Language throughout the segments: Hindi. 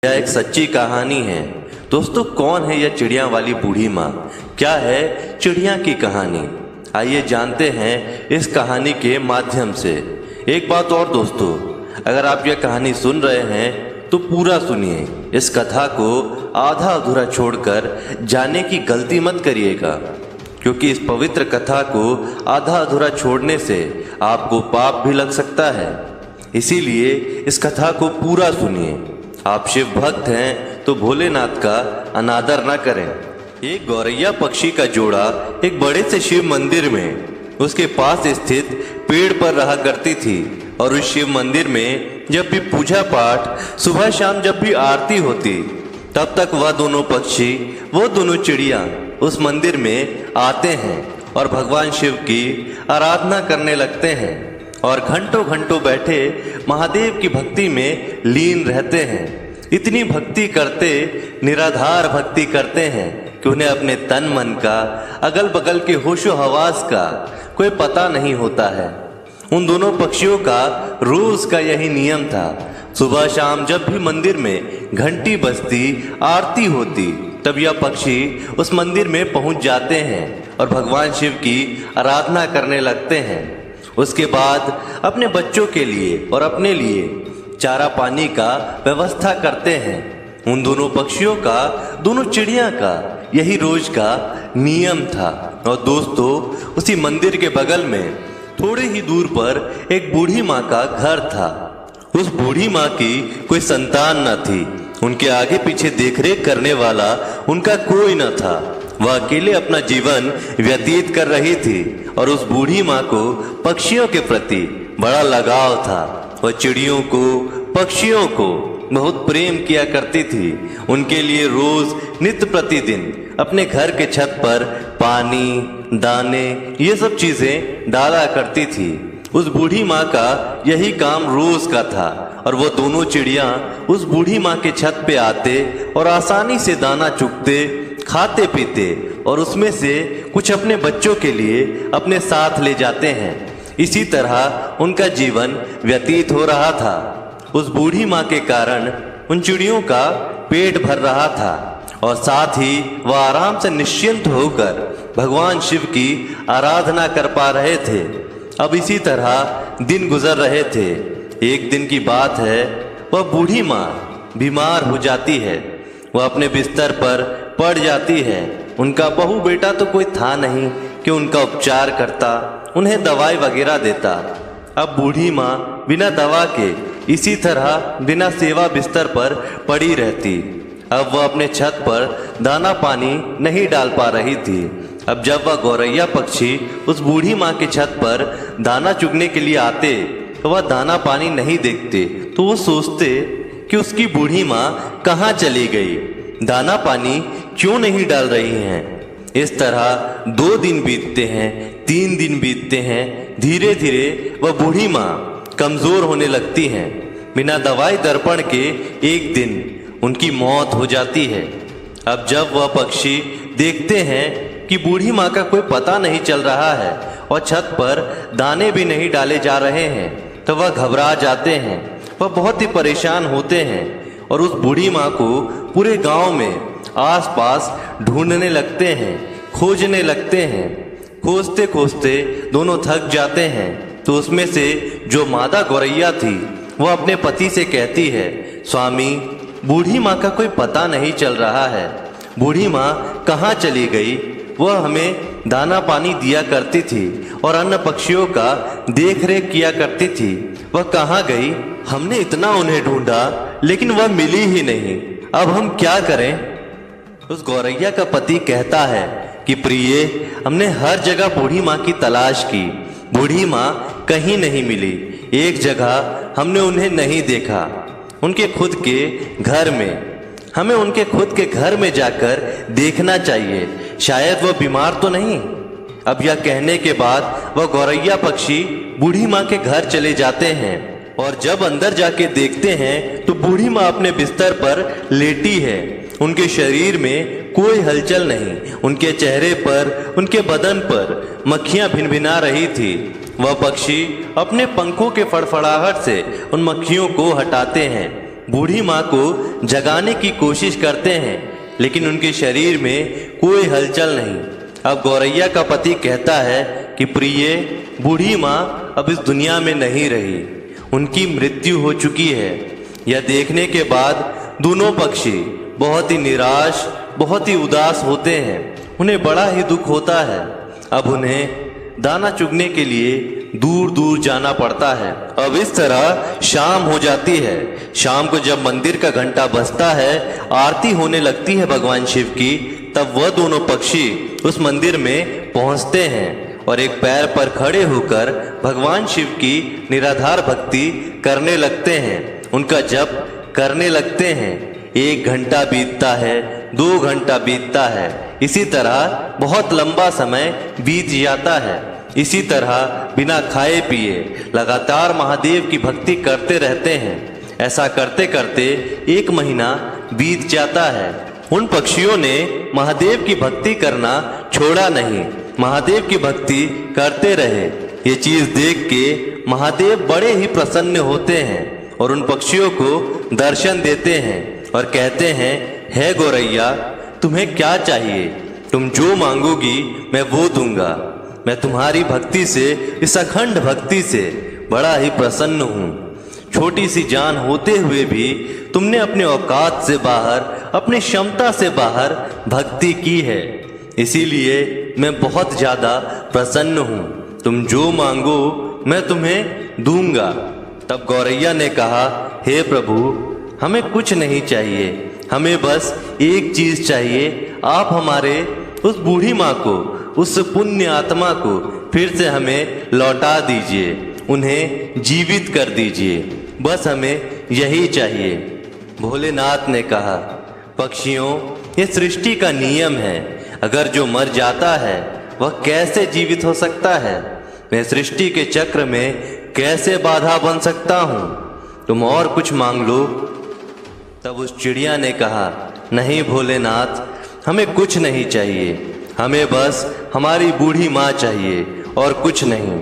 यह एक सच्ची कहानी है। दोस्तों, कौन है यह चिड़िया वाली बूढ़ी माँ? क्या है चिड़िया की कहानी? आइए जानते हैं इस कहानी के माध्यम से। एक बात और दोस्तों, अगर आप यह कहानी सुन रहे हैं तो पूरा सुनिए। इस कथा को आधा अधूरा छोड़कर जाने की गलती मत करिएगा, क्योंकि इस पवित्र कथा को आधा अधूरा छोड़ने से आपको पाप भी लग सकता है। इसीलिए इस कथा को पूरा सुनिए। आप शिव भक्त हैं तो भोलेनाथ का अनादर न करें। एक गौरैया पक्षी का जोड़ा एक बड़े से शिव मंदिर में उसके पास स्थित पेड़ पर रहा करती थी, और उस शिव मंदिर में जब भी पूजा पाठ, सुबह शाम जब भी आरती होती, तब तक वह दोनों पक्षी, वो दोनों चिड़िया उस मंदिर में आते हैं और भगवान शिव की आराधना करने लगते हैं और घंटों घंटों बैठे महादेव की भक्ति में लीन रहते हैं। इतनी भक्ति करते, निराधार भक्ति करते हैं कि उन्हें अपने तन मन का, अगल बगल के होशो हवास का कोई पता नहीं होता है। उन दोनों पक्षियों का रोज का यही नियम था। सुबह शाम जब भी मंदिर में घंटी बजती, आरती होती, तब यह पक्षी उस मंदिर में पहुंच जाते हैं और भगवान शिव की आराधना करने लगते हैं। उसके बाद अपने बच्चों के लिए और अपने लिए चारा पानी का व्यवस्था करते हैं। उन दोनों पक्षियों का, दोनों चिड़िया का यही रोज का नियम था। और दोस्तों, उसी मंदिर के बगल में थोड़े ही दूर पर एक बूढ़ी माँ का घर था। उस बूढ़ी माँ की कोई संतान न थी। उनके आगे पीछे देखरेख करने वाला उनका कोई न था। वह अकेले अपना जीवन व्यतीत कर रही थी और उस बूढ़ी माँ को पक्षियों के प्रति बड़ा लगाव था। वह चिड़ियों को, पक्षियों को बहुत प्रेम किया करती थी। उनके लिए रोज नित्य प्रतिदिन अपने घर के छत पर पानी, दाने, ये सब चीजें डाला करती थी। उस बूढ़ी माँ का यही काम रोज का था और वो दोनों चिड़िया उस बूढ़ी माँ के छत पे आते और आसानी से दाना चुगते, खाते पीते और उसमें से कुछ अपने बच्चों के लिए अपने साथ ले जाते हैं। इसी तरह उनका जीवन व्यतीत हो रहा था। उस बूढ़ी माँ के कारण उन चिड़ियों का पेट भर रहा था और साथ ही वह आराम से निश्चिंत होकर भगवान शिव की आराधना कर पा रहे थे। अब इसी तरह दिन गुजर रहे थे। एक दिन की बात है, वह बूढ़ी माँ बीमार हो जाती है। वह अपने बिस्तर पर पड़ जाती है। उनका बहू बेटा तो कोई था नहीं कि उनका उपचार करता, उन्हें दवाई वगैरह देता। अब बूढ़ी माँ बिना दवा के इसी तरह बिना सेवा बिस्तर पर पड़ी रहती। अब वह अपने छत पर दाना पानी नहीं डाल पा रही थी। अब जब वह गौरैया पक्षी उस बूढ़ी माँ के छत पर दाना चुगने के लिए आते तो वह दाना पानी नहीं देखते, तो वो सोचते कि उसकी बूढ़ी माँ कहाँ चली गई, दाना पानी क्यों नहीं डाल रही हैं। इस तरह 2 दिन बीतते हैं, 3 दिन बीतते हैं। धीरे धीरे वह बूढ़ी माँ कमजोर होने लगती हैं। बिना दवाई दर्पण के एक दिन उनकी मौत हो जाती है। अब जब वह पक्षी देखते हैं कि बूढ़ी माँ का कोई पता नहीं चल रहा है और छत पर दाने भी नहीं डाले जा रहे हैं, तो वह घबरा जाते हैं। वह बहुत ही परेशान होते हैं और उस बूढ़ी माँ को पूरे गांव में आसपास ढूंढने लगते हैं, खोजने लगते हैं। खोजते खोजते दोनों थक जाते हैं। तो उसमें से जो मादा गौरैया थी, वह अपने पति से कहती है, स्वामी, बूढ़ी माँ का कोई पता नहीं चल रहा है। बूढ़ी माँ कहाँ चली गई? वह हमें दाना पानी दिया करती थी और अन्य पक्षियों का देख रेख किया करती थी। वह कहाँ गई? हमने इतना उन्हें ढूंढा लेकिन वह मिली ही नहीं। अब हम क्या करें? उस गौरैया का पति कहता है कि प्रिय, हमने हर जगह बूढ़ी माँ की तलाश की, बूढ़ी माँ कहीं नहीं मिली। एक जगह हमने उन्हें नहीं देखा, उनके खुद के घर में। हमें उनके खुद के घर में जाकर देखना चाहिए, शायद वह बीमार तो नहीं। अब यह कहने के बाद वह गौरैया पक्षी बूढ़ी माँ के घर चले जाते हैं और जब अंदर जाके देखते हैं तो बूढ़ी माँ अपने बिस्तर पर लेटी है। उनके शरीर में कोई हलचल नहीं। उनके चेहरे पर, उनके बदन पर मक्खियां भिनभिना रही थी। वह पक्षी अपने पंखों के फड़फड़ाहट से उन मक्खियों को हटाते हैं। बूढ़ी माँ को जगाने की कोशिश करते हैं, लेकिन उनके शरीर में कोई हलचल नहीं। अब गौरैया का पति कहता है कि प्रिय, बूढ़ी माँ अब इस दुनिया में नहीं रही, उनकी मृत्यु हो चुकी है। यह देखने के बाद दोनों पक्षी बहुत ही निराश, बहुत ही उदास होते हैं। उन्हें बड़ा ही दुख होता है। अब उन्हें दाना चुगने के लिए दूर दूर जाना पड़ता है। अब इस तरह शाम हो जाती है। शाम को जब मंदिर का घंटा बजता है, आरती होने लगती है भगवान शिव की, तब वह दोनों पक्षी उस मंदिर में पहुंचते हैं और एक पैर पर खड़े होकर भगवान शिव की निराधार भक्ति करने लगते हैं, उनका जप करने लगते हैं। 1 घंटा बीतता है, 2 घंटा बीतता है, इसी तरह बहुत लंबा समय बीत जाता है। इसी तरह बिना खाए पिए लगातार महादेव की भक्ति करते रहते हैं। ऐसा करते करते 1 महीना बीत जाता है। उन पक्षियों ने महादेव की भक्ति करना छोड़ा नहीं, महादेव की भक्ति करते रहे। ये चीज देख के महादेव बड़े ही प्रसन्न होते हैं और उन पक्षियों को दर्शन देते हैं और कहते हैं, हे गौरैया, तुम्हें क्या चाहिए? तुम जो मांगोगी मैं वो दूंगा। मैं तुम्हारी भक्ति से, इस अखंड भक्ति से बड़ा ही प्रसन्न हूँ। छोटी सी जान होते हुए भी तुमने अपने औकात से बाहर, अपनी क्षमता से बाहर भक्ति की है, इसीलिए मैं बहुत ज़्यादा प्रसन्न हूँ। तुम जो मांगो मैं तुम्हें दूंगा। तब गौरैया ने कहा, हे प्रभु, हमें कुछ नहीं चाहिए, हमें बस एक चीज चाहिए। आप हमारे उस बूढ़ी माँ को, उस पुण्य आत्मा को फिर से हमें लौटा दीजिए, उन्हें जीवित कर दीजिए, बस हमें यही चाहिए। भोलेनाथ ने कहा, पक्षियों, ये सृष्टि का नियम है, अगर जो मर जाता है वह कैसे जीवित हो सकता है? मैं सृष्टि के चक्र में कैसे बाधा बन सकता हूँ? तुम और कुछ मांग लो। तब उस चिड़िया ने कहा, नहीं भोलेनाथ, हमें कुछ नहीं चाहिए, हमें बस हमारी बूढ़ी माँ चाहिए और कुछ नहीं,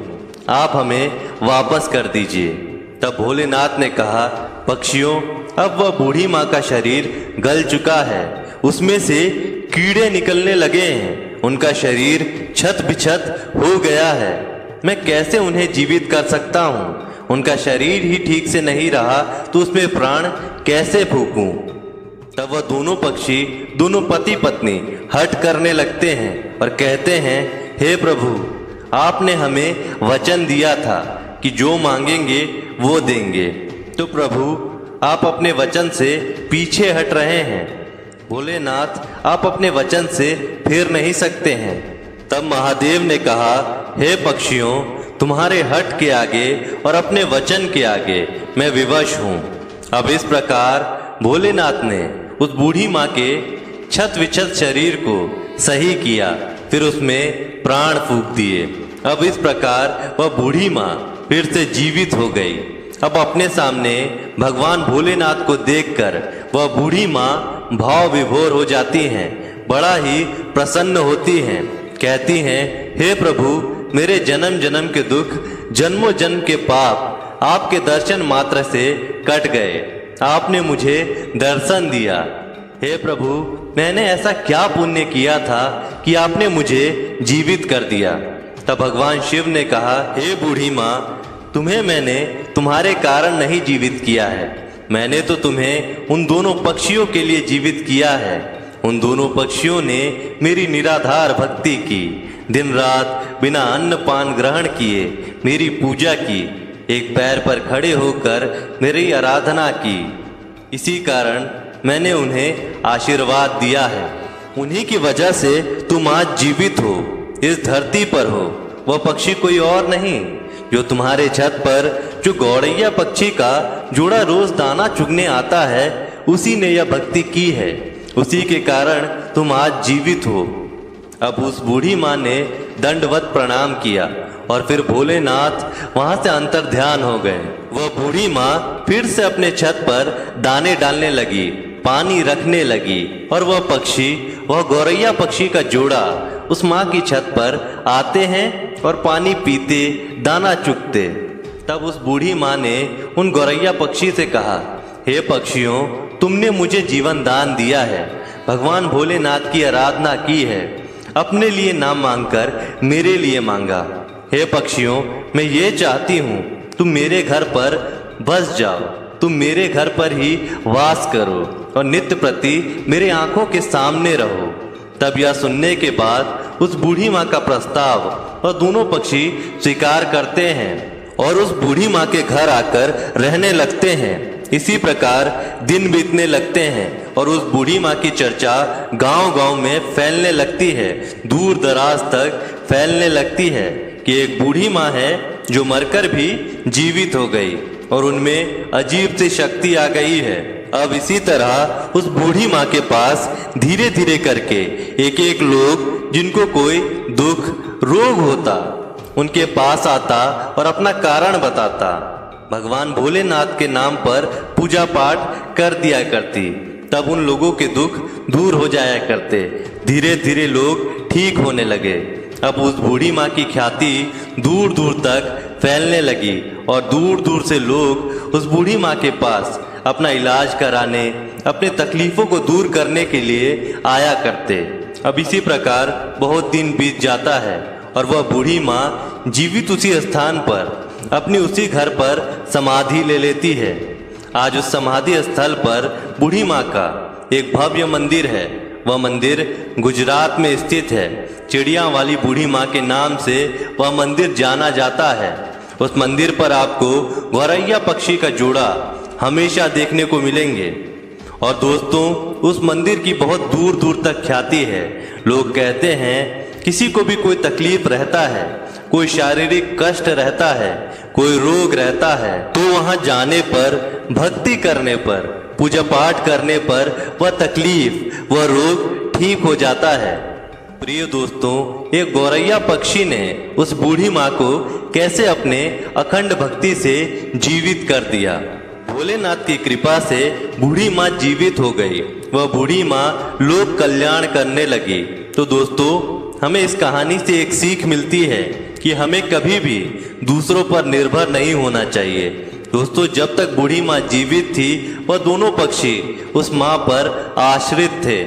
आप हमें वापस कर दीजिए। तब भोलेनाथ ने कहा, पक्षियों, अब वह बूढ़ी माँ का शरीर गल चुका है, उसमें से कीड़े निकलने लगे हैं, उनका शरीर छत बिछत हो गया है, मैं कैसे उन्हें जीवित कर सकता हूँ? उनका शरीर ही ठीक से नहीं रहा तो उसमें प्राण कैसे फूंकूं? तब वह दोनों पक्षी, दोनों पति पत्नी हट करने लगते हैं और कहते हैं, हे प्रभु, आपने हमें वचन दिया था कि जो मांगेंगे वो देंगे, तो प्रभु आप अपने वचन से पीछे हट रहे हैं। भोलेनाथ, आप अपने वचन से फिर नहीं सकते हैं। तब महादेव ने कहा, हे पक्षियों, तुम्हारे हट के आगे और अपने वचन के आगे मैं विवश हूँ। अब इस प्रकार भोलेनाथ ने उस बूढ़ी माँ के छत विछत शरीर को सही किया, फिर उसमें प्राण फूंक दिए। अब इस प्रकार वह बूढ़ी माँ फिर से जीवित हो गई। अब अपने सामने भगवान भोलेनाथ को देखकर वह बूढ़ी माँ भाव विभोर हो जाती हैं, बड़ा ही प्रसन्न होती हैं। कहती हैं, हे प्रभु, मेरे जन्म जन्म के दुख, जन्मों जन्म के पाप आपके दर्शन मात्र से कट गए। आपने मुझे दर्शन दिया। हे प्रभु, मैंने ऐसा क्या पुण्य किया था कि आपने मुझे जीवित कर दिया? तब भगवान शिव ने कहा, हे बूढ़ी माँ, तुम्हें मैंने तुम्हारे कारण नहीं जीवित किया है, मैंने तो तुम्हें उन दोनों पक्षियों के लिए जीवित किया है। उन दोनों पक्षियों ने मेरी निराधार भक्ति की, दिन रात बिना अन्न पान ग्रहण किए मेरी पूजा की, एक पैर पर खड़े होकर मेरी आराधना की। इसी कारण मैंने उन्हें आशीर्वाद दिया है। उन्हीं की वजह से तुम आज जीवित हो, इस धरती पर हो। वह पक्षी कोई और नहीं, जो तुम्हारे छत पर जो गौरैया पक्षी का जोड़ा रोज दाना चुगने आता है, उसी ने यह भक्ति की है, उसी के कारण तुम आज जीवित हो। अब उस बूढ़ी माँ ने दंडवत प्रणाम किया और फिर भोलेनाथ वहां से अंतर्ध्यान हो गए। वह बूढ़ी माँ फिर से अपने छत पर दाने डालने लगी, पानी रखने लगी और वह पक्षी, वह गौरैया पक्षी का जोड़ा उस माँ की छत पर आते हैं और पानी पीते, दाना चुगते। तब उस बूढ़ी माँ ने उन गौरैया पक्षी से कहा, हे पक्षियों, तुमने मुझे जीवन दान दिया है, भगवान भोलेनाथ की आराधना की है, अपने लिए ना मांगकर मेरे लिए मांगा। हे पक्षियों, मैं ये चाहती हूँ तुम मेरे घर पर बस जाओ, तुम मेरे घर पर ही वास करो और नित्य प्रति मेरे आंखों के सामने रहो। तब यह सुनने के बाद उस बूढ़ी माँ का प्रस्ताव और दोनों पक्षी स्वीकार करते हैं और उस बूढ़ी माँ के घर आकर रहने लगते हैं। इसी प्रकार दिन बीतने लगते हैं और उस बूढ़ी माँ की चर्चा गांव-गांव में फैलने लगती है, दूर दराज तक फैलने लगती है कि एक बूढ़ी माँ है जो मरकर भी जीवित हो गई और उनमें अजीब सी शक्ति आ गई है। अब इसी तरह उस बूढ़ी माँ के पास धीरे धीरे करके एक एक लोग जिनको कोई दुख रोग होता उनके पास आता और अपना कारण बताता। भगवान भोलेनाथ के नाम पर पूजा पाठ कर दिया करती, तब उन लोगों के दुख दूर हो जाया करते। धीरे धीरे लोग ठीक होने लगे। अब उस बूढ़ी माँ की ख्याति दूर दूर तक फैलने लगी और दूर दूर से लोग उस बूढ़ी माँ के पास अपना इलाज कराने, अपने तकलीफों को दूर करने के लिए आया करते। अब इसी प्रकार बहुत दिन बीत जाता है और वह बूढ़ी माँ जीवित उसी स्थान पर अपनी उसी घर पर समाधि ले लेती है। आज उस समाधि स्थल पर बूढ़ी माँ का एक भव्य मंदिर है। वह मंदिर गुजरात में स्थित है। चिड़िया वाली बूढ़ी माँ के नाम से वह मंदिर जाना जाता है। उस मंदिर पर आपको गौरैया पक्षी का जोड़ा हमेशा देखने को मिलेंगे। और दोस्तों, उस मंदिर की बहुत दूर दूर तक ख्याति है। लोग कहते हैं किसी को भी कोई तकलीफ रहता है, कोई शारीरिक कष्ट रहता है, कोई रोग रहता है, तो वहां जाने पर, भक्ति करने पर, पूजा पाठ करने पर वह तकलीफ, वह रोग ठीक हो जाता है। प्रिय दोस्तों, एक गौरैया पक्षी ने उस बूढ़ी माँ को कैसे अपने अखंड भक्ति से जीवित कर दिया। भोलेनाथ की कृपा से बूढ़ी माँ जीवित हो गई। वह बूढ़ी माँ लोक कल्याण करने लगी। तो दोस्तों, हमें इस कहानी से एक सीख मिलती है कि हमें कभी भी दूसरों पर निर्भर नहीं होना चाहिए। दोस्तों, जब तक बूढ़ी माँ जीवित थी वह दोनों पक्षी उस माँ पर आश्रित थे।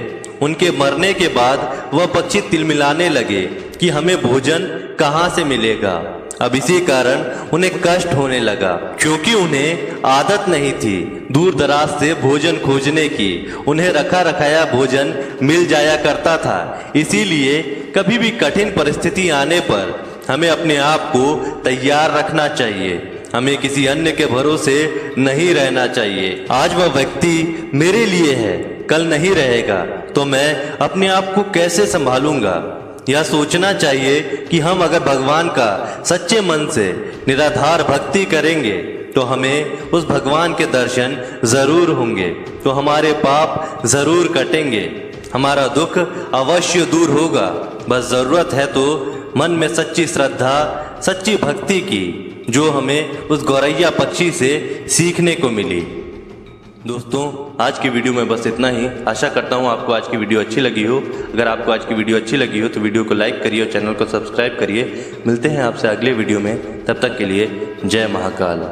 उनके मरने के बाद वह पक्षी तिलमिलाने लगे कि हमें भोजन कहाँ से मिलेगा। अब इसी कारण उन्हें कष्ट होने लगा, क्योंकि उन्हें आदत नहीं थी दूर दराज से भोजन खोजने की। उन्हें रखा रखाया भोजन मिल जाया करता था। इसीलिए कभी भी कठिन परिस्थिति आने पर हमें अपने आप को तैयार रखना चाहिए। हमें किसी अन्य के भरोसे नहीं रहना चाहिए। आज वह व्यक्ति मेरे लिए है, कल नहीं रहेगा, तो मैं अपने आप को कैसे संभालूंगा। यह सोचना चाहिए कि हम अगर भगवान का सच्चे मन से निराधार भक्ति करेंगे तो हमें उस भगवान के दर्शन जरूर होंगे, तो हमारे पाप जरूर कटेंगे, हमारा दुख अवश्य दूर होगा। बस जरूरत है तो मन में सच्ची श्रद्धा, सच्ची भक्ति की, जो हमें उस गौरैया पक्षी से सीखने को मिली। दोस्तों, आज की वीडियो में बस इतना ही। आशा करता हूँ आपको आज की वीडियो अच्छी लगी हो। अगर आपको आज की वीडियो अच्छी लगी हो तो वीडियो को लाइक करिए और चैनल को सब्सक्राइब करिए। मिलते हैं आपसे अगले वीडियो में, तब तक के लिए जय महाकाल।